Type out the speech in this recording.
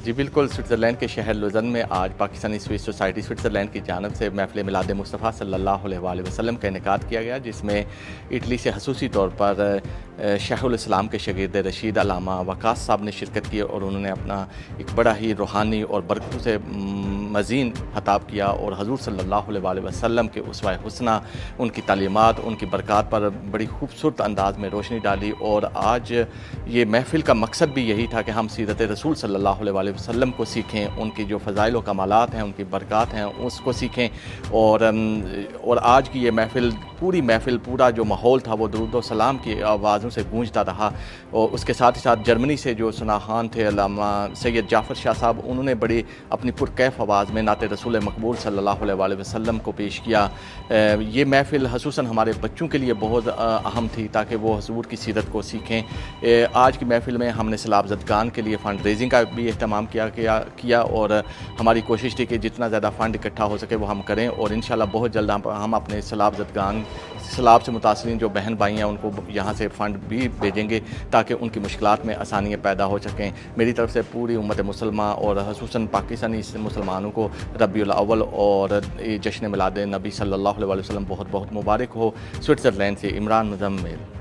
جی بالکل، سوئٹزرلینڈ کے شہر لوزن میں آج پاکستانی سوئس سوسائٹی سوئٹزرلینڈ کی جانب سے محفل میلاد مصطفیٰ صلی اللہ علیہ وآلہ وسلم کا انعقاد کیا گیا، جس میں اٹلی سے خصوصی طور پر شیخ الاسلام کے شاگرد رشید علامہ وقاص صاحب نے شرکت کی اور انہوں نے اپنا ایک بڑا ہی روحانی اور برکتوں سے مزین خطاب کیا اور حضور صلی اللہ علیہ وآلہ وسلم کے اسوہ حسنہ، ان کی تعلیمات، ان کی برکات پر بڑی خوبصورت انداز میں روشنی ڈالی۔ اور آج یہ محفل کا مقصد بھی یہی تھا کہ ہم سیرت رسول صلی اللہ علیہ وآلہ وسلم کو سیکھیں، ان کی جو فضائل و کمالات ہیں، ان کی برکات ہیں، اس کو سیکھیں۔ اور آج کی یہ محفل، پورا جو ماحول تھا وہ درود و سلام کی آوازوں سے گونجتا رہا۔ اور اس کے ساتھ ہی ساتھ جرمنی سے جو ثناخوان تھے علامہ سید جعفر شاہ صاحب، انہوں نے بڑی اپنی پرکیف آواز میں نعت رسول مقبول صلی اللہ علیہ وآلہ وسلم کو پیش کیا۔ یہ محفل خصوصاً ہمارے بچوں کے لیے بہت اہم تھی تاکہ وہ حضور کی سیرت کو سیکھیں۔ آج کی محفل میں ہم نے سیلاب زدگان کے لیے فنڈ ریزنگ کا بھی اہتمام کیا اور ہماری کوشش تھی کہ جتنا زیادہ فنڈ اکٹھا ہو سکے وہ ہم کریں، اور انشاءاللہ بہت جلد ہم اپنے سیلاب سے متاثرین جو بہن بھائی ہیں ان کو یہاں سے فنڈ بھی بھیجیں گے تاکہ ان کی مشکلات میں آسانیاں پیدا ہو سکیں۔ میری طرف سے پوری امت مسلمہ اور خصوصاً پاکستانی مسلمانوں کو ربیع الاول اور جشن میلاد نبی صلی اللہ علیہ وسلم بہت بہت مبارک ہو۔ سوئٹزرلینڈ سے عمران مزمل۔